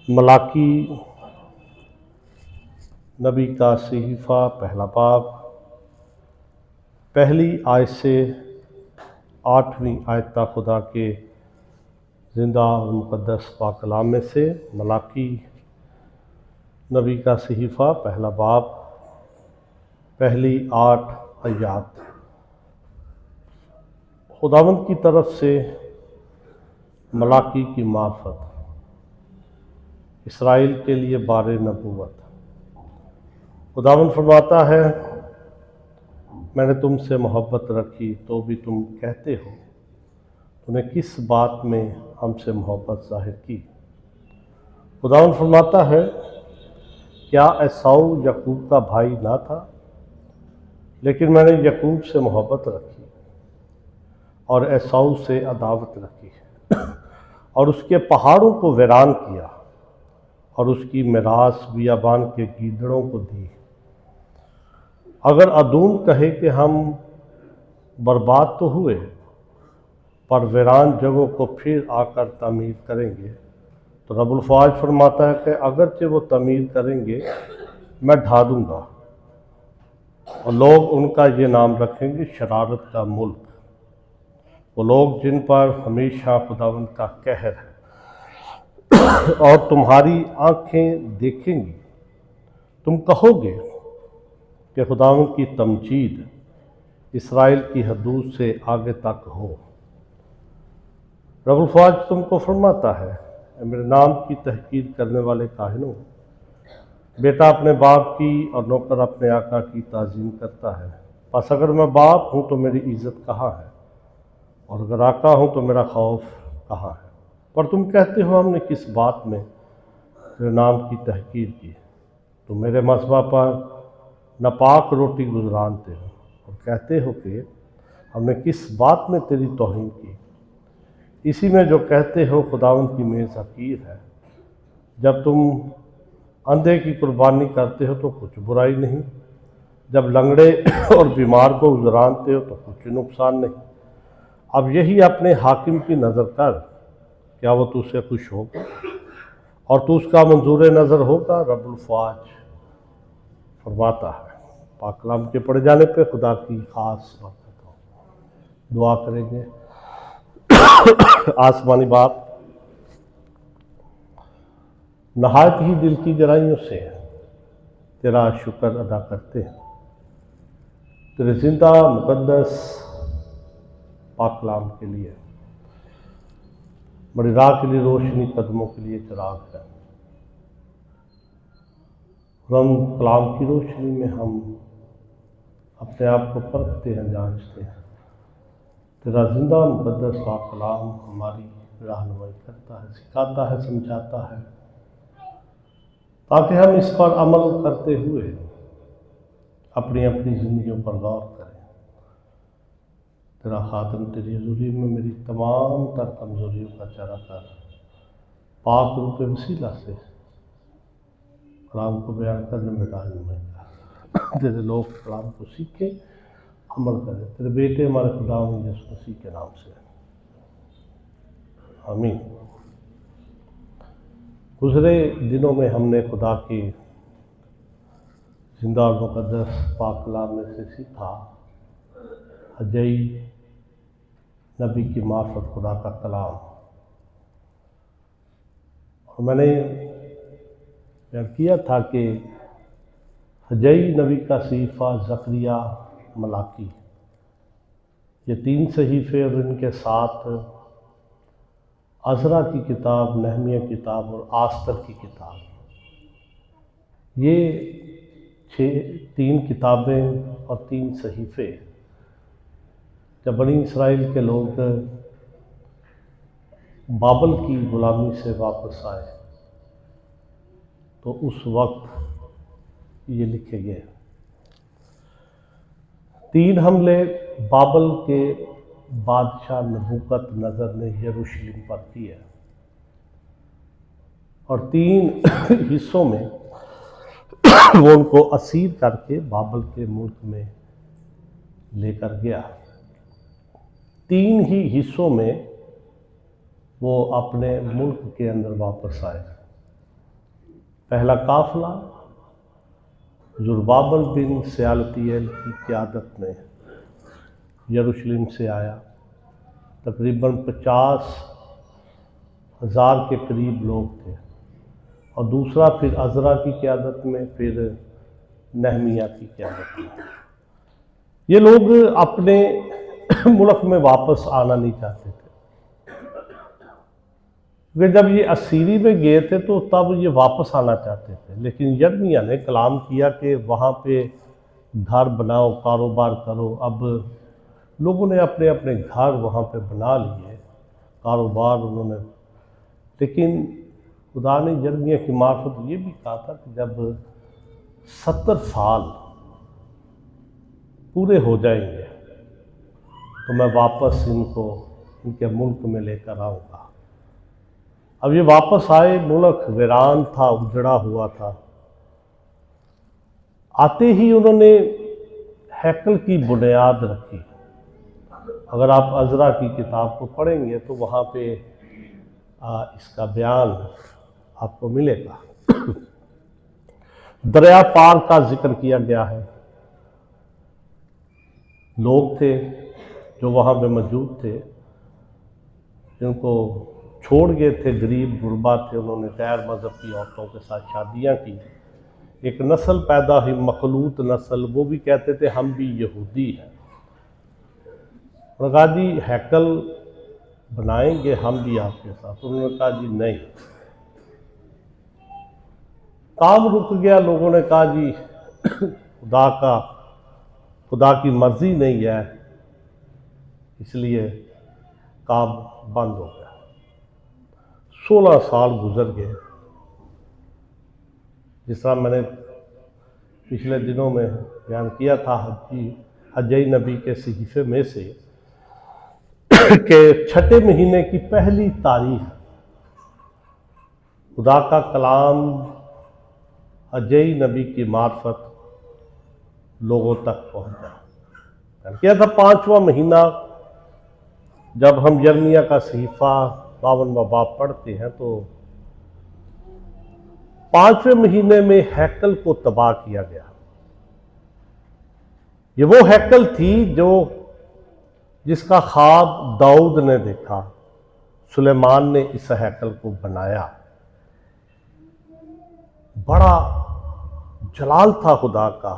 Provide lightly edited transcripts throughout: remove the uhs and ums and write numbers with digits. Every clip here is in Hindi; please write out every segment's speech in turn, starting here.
मलाकी नबी का सहीफ़ा पहला बाब पहली आयत से 8वीं आयत तक खुदा के ज़िंदा और मुक़द्दस पाक कलाम में से मलाकी नबी का सहीफ़ा पहला बाब पहली 8 आयत। खुदावंद की तरफ से मलाकी की मार्फत इसराइल के लिए बारे नबूवत। खुदावंद फरमाता है, मैंने तुमसे मोहब्बत रखी तो भी तुम कहते हो, तूने किस बात में हमसे मोहब्बत जाहिर की। खुदावंद फरमाता है, क्या एसाऊ याकूब का भाई ना था, लेकिन मैंने याकूब से मोहब्बत रखी और एसाऊ से अदावत रखी और उसके पहाड़ों को वीरान किया और उसकी मिरास बियाबान के गीदड़ों को दी। अगर अदूम कहे कि हम बर्बाद तो हुए, पर वीरान जगहों को फिर आकर तमीर करेंगे, तो रब्बुल फ़ौज फरमाता है कि अगरचे वो तमीर करेंगे, मैं ढा दूंगा और लोग उनका ये नाम रखेंगे शरारत का मुल्क। वो लोग जिन पर हमेशा खुदावंद का कहर है और तुम्हारी आंखें देखेंगी। तुम कहोगे कि खुदावंद की तमजीद इसराइल की हदूद से आगे तक हो। रब्बुल फ़ौज तुमको फरमाता है, मेरे नाम की तहकीर करने वाले काहिनों, बेटा अपने बाप की और नौकर अपने आका की ताज़ीम करता है। बस अगर मैं बाप हूँ तो मेरी इज़्ज़त कहाँ है, और अगर आका हूँ तो मेरा खौफ कहाँ है। पर तुम कहते हो, हमने किस बात में तेरे नाम की तहकीर की। तुम मेरे मसबा पर नापाक रोटी गुजरानते हो और कहते हो कि हमने किस बात में तेरी तौहीन की। इसी में जो कहते हो खुदावंद की मेज़ हकीर है। जब तुम अंधे की कुर्बानी करते हो तो कुछ बुराई नहीं, जब लंगड़े और बीमार को गुजरानते हो तो कुछ नुकसान नहीं। अब यही अपने हाकिम की नज़र कर, क्या वो तुझसे खुश होगा और तू उसका मंजूर नज़र होगा। रब्बुल फ़ौज फरमाता है। पाक कलाम के पढ़े जाने पे खुदा की खास बरकत हो। दुआ करेंगे। आसमानी बाप, नहायत ही दिल की गहराइयों से तेरा शुक्र अदा करते हैं। तेरे ज़िंदा मुक़द्दस पाक कलाम के लिए, बड़ी राह के लिए रोशनी, कदमों के लिए चिराग है। हम कलाम की रोशनी में हम अपने आप को परखते हैं, जांचते हैं। तेरा ज़िंदा मुक़द्दस पाक कलाम हमारी रहनुमाई करता है, सिखाता है, समझाता है, ताकि हम इस पर अमल करते हुए अपनी अपनी ज़िंदगियों पर गौर करें। तेरा खातम तेरी हज़ूरी में मेरी तमाम तर कमज़ोरियों का चरा कर पाक रूह के वसीला से कलाम को बयान करने में रहनुमाई कर। तेरे लोग कलाम को सीखें, अमल करें। तेरे बेटे हमारे खुदा यीशु मसीह के नाम से, आमीन। गुज़रे दिनों में हमने खुदा की ज़िंदा और मुक़द्दस पाक कलाम में से सीखा हजई नबी की मार्फत खुदा का कलाम। और मैंने बयान किया था कि हजई नबी का सहीफ़ा, ज़करिया, मलाकी, ये 3 सहीफ़े और इनके साथ अज़रा की किताब, नहमिया किताब और आस्तर की किताब, ये 3 किताबें और 3 सहीफ़े जब बनी इसराइल के लोग बाबल की ग़ुलामी से वापस आए तो उस वक्त ये लिखे गए। 3 हमले बाबल के बादशाह नबूकदनेस्सर ने यरूशलेम पर किए और 3 हिस्सों में वो उनको असीर करके बाबल के मुल्क में लेकर गया। 3 ही हिस्सों में वो अपने मुल्क के अंदर वापस आए। पहला काफिला ज़ुरबाबल बिन सयालतीएल की क़यादत में यरूशलेम से आया। तकरीबन 50,000 के करीब लोग थे। और दूसरा फिर अज़रा की क़यादत में, फिर नहमिया की क़यादत में। ये लोग अपने मुल्क में वापस आना नहीं चाहते थे, क्योंकि जब ये असीरी में गए थे तो तब ये वापस आना चाहते थे। लेकिन यिर्मयाह ने कलाम किया कि वहाँ पे घर बनाओ, कारोबार करो। अब लोगों ने अपने अपने घर वहाँ पे बना लिए, कारोबार उन्होंने। लेकिन खुदा ने यिर्मयाह की मार्फत ये भी कहा था कि जब 70 साल पूरे हो जाएंगे तो मैं वापस इनको इनके मुल्क में लेकर आऊँगा। अब ये वापस आए, मुल्क वीरान था, उजड़ा हुआ था। आते ही उन्होंने हैकल की बुनियाद रखी। अगर आप अज़रा की किताब को पढ़ेंगे तो वहाँ पे इसका बयान आपको मिलेगा। दरिया पार का जिक्र किया गया है। लोग थे जो वहाँ पे मौजूद थे, जिनको छोड़ गए थे, गरीब गुरबा थे, उन्होंने गैर मज़हब की औरतों के साथ शादियाँ की। एक नस्ल पैदा हुई, मखलूत नस्ल। वो भी कहते थे हम भी यहूदी हैं। उन्होंने कहा जी हैकल बनाएंगे हम भी आपके साथ। उन्होंने कहा जी नहीं। काम रुक गया। लोगों ने कहा जी खुदा की मर्जी नहीं है, इसलिए काम बंद हो गया। 16 साल गुजर गए। जिस तरह मैंने पिछले दिनों में बयान किया था हज्जी नबी के सहीफे में से कि 6ठे महीने की पहली तारीख खुदा का कलाम हज्जी नबी की मार्फत लोगों तक पहुंचा। किया था 5वां महीना। जब हम यिर्मयाह का सहीफा 52वां बाब पढ़ते हैं तो 5वें महीने में हैकल को तबाह किया गया। ये वो हैकल थी जिसका ख्वाब दाऊद ने देखा। सुलेमान ने इस हैकल को बनाया। बड़ा जलाल था खुदा का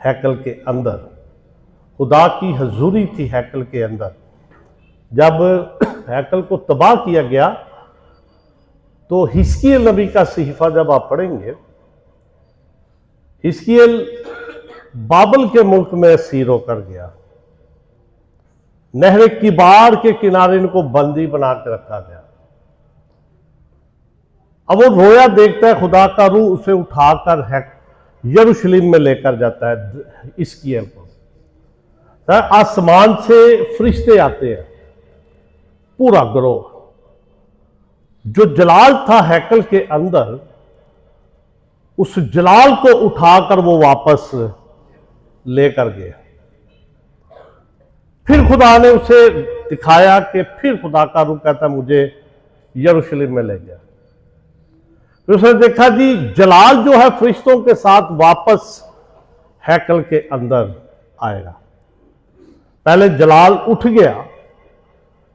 हैकल के अंदर। खुदा की हजूरी थी हैकल के अंदर। जब हैकल को तबाह किया गया तो हिजकिय्येल नबी का सहीफा जब आप पढ़ेंगे, हिजकिय्येल बाबल के मुल्क में असीर होकर गया। नहर किबार के किनारे इनको बंदी बना के रखा गया। अब वो रोया देखता है, खुदा का रूह उसे उठाकर यरूशलेम में लेकर जाता है। हिजकिय्येल को आसमान से फरिश्ते आते हैं, पूरा ग्रोह। जो जलाल था हैकल के अंदर, उस जलाल को उठाकर वो वापस लेकर गए। फिर खुदा ने उसे दिखाया कि फिर खुदा का रूह कहता मुझे यरूशलेम में ले गया। फिर उसने देखा जी जलाल जो है फरिश्तों के साथ वापस हैकल के अंदर आएगा। पहले जलाल उठ गया,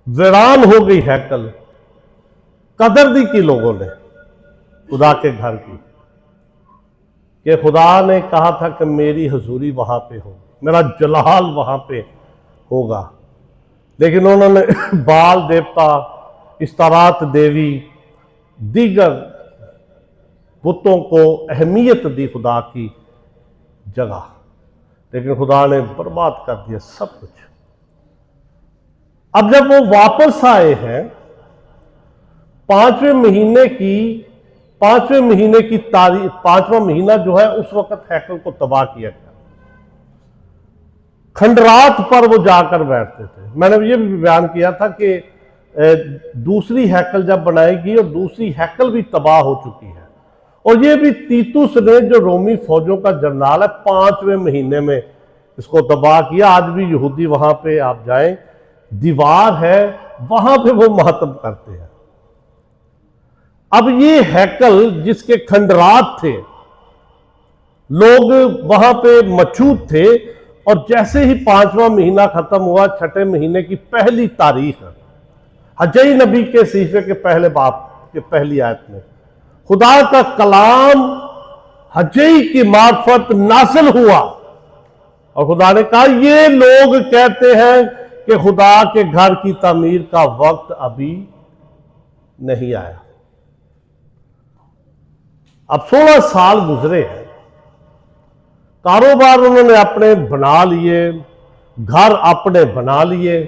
वीरान हो गई हैकल। कदर दी की लोगों ने खुदा के घर की, कि खुदा ने कहा था कि मेरी हजूरी वहां पे हो, मेरा जलाल वहां पे होगा। लेकिन उन्होंने बाल देवता, इस्तारात देवी, दीगर बुतों को अहमियत दी खुदा की जगह। लेकिन खुदा ने बर्बाद कर दिया सब कुछ। अब जब वो वापस आए हैं, 5वें महीने की तारीख, 5वां महीना जो है उस वक्त हैकल को तबाह किया गया। खंडरात पर वो जाकर बैठते थे। मैंने ये भी बयान किया था कि दूसरी हैकल जब बनाएगी, और दूसरी हैकल भी तबाह हो चुकी है। और ये भी तीतुस ने, जो रोमी फौजों का जनरल है, 5वें महीने में इसको तबाह किया। आज भी यहूदी वहां पे आप जाएं, दीवार है वहां पे वो मातम करते हैं। अब ये हैकल जिसके खंडरात थे, लोग वहां पे मौजूद थे, और जैसे ही 5वां महीना खत्म हुआ, 6ठे महीने की पहली तारीख, हजई नबी के सहीफे के पहले बाब के पहली आयत में खुदा का कलाम हजई की मार्फत नासिल हुआ, और खुदा ने कहा ये लोग कहते हैं कि खुदा के घर की तामीर का वक्त अभी नहीं आया। अब 16 साल गुजरे हैं, कारोबार उन्होंने अपने बना लिए, घर अपने बना लिए,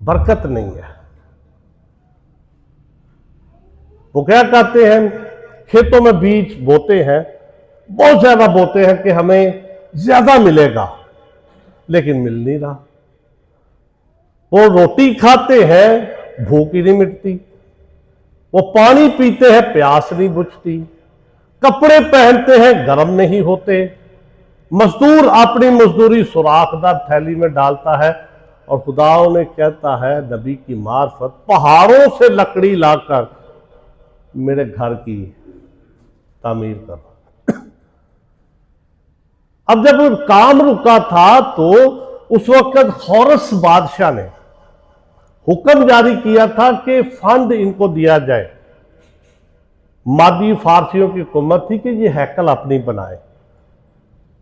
बरकत नहीं है। वो क्या कहते हैं, खेतों में बीज बोते हैं, बहुत ज्यादा बोते हैं कि हमें ज्यादा मिलेगा, लेकिन मिल नहीं रहा। वो रोटी खाते हैं, भूख ही नहीं मिटती। वो पानी पीते हैं, प्यास नहीं बुझती। कपड़े पहनते हैं, गर्म नहीं होते। मजदूर अपनी मजदूरी सुराखदार थैली में डालता है, और खुदा ने कहता है नबी की मार्फत, पहाड़ों से लकड़ी लाकर मेरे घर की तामीर कर। अब जब काम रुका था तो उस वक्त खोरस बादशाह ने हुक्म जारी किया था कि फंड इनको दिया जाए। मादी फारसियों की हुकूमत थी कि ये हैकल अपनी बनाए।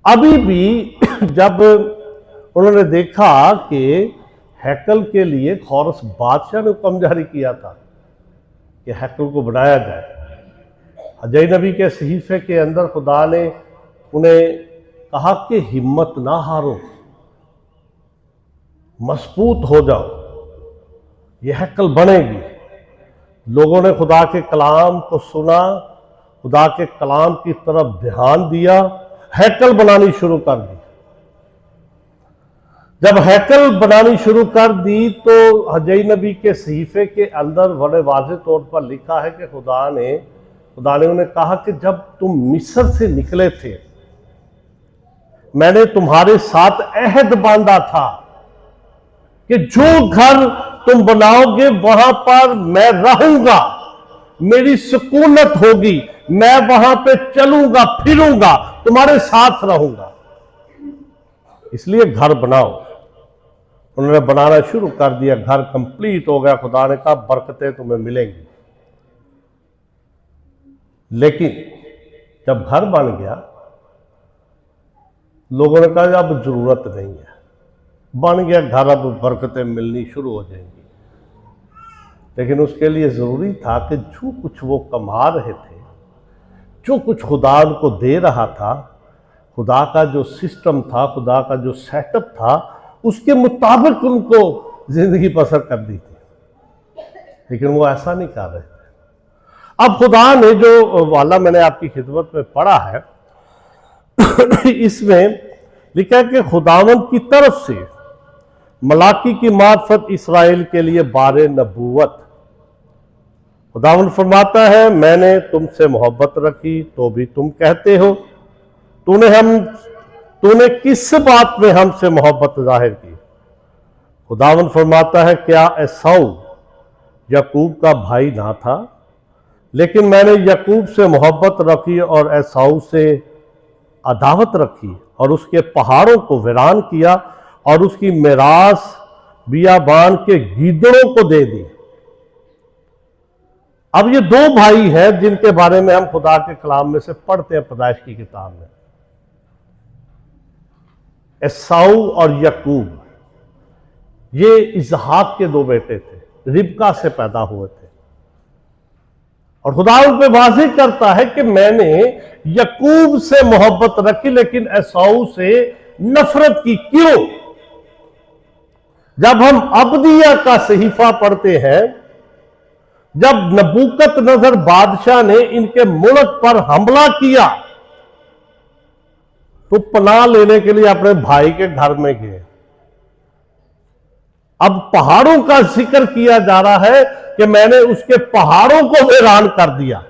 अभी भी जब उन्होंने देखा कि हैकल के लिए खोरस बादशाह ने हुक्म जारी किया था कि हैकल को बनाया जाए, हजई नबी के सहीफे के अंदर खुदा ने उन्हें कहा कि हिम्मत ना हारो, मजबूत हो जाओ, यह हैकल बनेगी। लोगों ने खुदा के कलाम को सुना, खुदा के कलाम की तरफ ध्यान दिया, हैकल बनानी शुरू कर दी। जब हैकल बनानी शुरू कर दी तो हजई नबी के सहीफे के अंदर बड़े वाज़ेह तौर पर लिखा है कि खुदा ने उन्हें कहा कि जब तुम मिस्र से निकले थे, मैंने तुम्हारे साथ अहद बांधा था कि जो घर तुम बनाओगे वहां पर मैं रहूंगा, मेरी सुकूनत होगी, मैं वहां पे चलूंगा फिरूंगा, तुम्हारे साथ रहूंगा, इसलिए घर बनाओ। उन्होंने बनाना शुरू कर दिया, घर कंप्लीट हो गया। खुदा ने कहा बरकतें तुम्हें मिलेंगी। लेकिन जब घर बन गया, लोगों ने कहा अब जरूरत नहीं है, बन गया घर, अब बरकतें मिलनी शुरू हो जाएंगी। लेकिन उसके लिए जरूरी था कि जो कुछ वो कमा रहे थे, जो कुछ खुदा उनको दे रहा था, खुदा का जो सिस्टम था, खुदा का जो सेटअप था, उसके मुताबिक उनको जिंदगी बसर करनी थी। लेकिन वो ऐसा नहीं कर रहे थे। अब खुदा ने जो वाला मैंने आपकी खिदमत में पढ़ा है, इसमें लिखा है कि खुदावंद की तरफ से मलाकी की मार्फत इसराइल के लिए बारे नबूवत। खुदावंद फरमाता है, मैंने तुमसे मोहब्बत रखी तो भी तुम कहते हो, तूने किस बात में हमसे मोहब्बत जाहिर की। खुदावंद फरमाता है, क्या एसाऊ याकूब का भाई ना था? लेकिन मैंने याकूब से मोहब्बत रखी और एसाऊ से अदावत रखी, और उसके पहाड़ों को वीरान किया और उसकी मिरास बियाबान के गीदड़ों को दे दी। अब ये दो भाई हैं जिनके बारे में हम खुदा के कलाम में से पढ़ते हैं पैदाइश की किताब में, एसाऊ और याकूब। ये इसहाक के दो बेटे थे, रिबका से पैदा हुए थे। और खुदा उन पे वाज़ेह करता है कि मैंने याकूब से मोहब्बत रखी लेकिन एसाऊ से नफरत की। क्यों? जब हम अब्दिया का सहीफा पढ़ते हैं, जब नबूकत नजर बादशाह ने इनके मुल्क पर हमला किया तो पनाह लेने के लिए अपने भाई के घर में गए। अब पहाड़ों का जिक्र किया जा रहा है कि मैंने उसके पहाड़ों को वीरान कर दिया।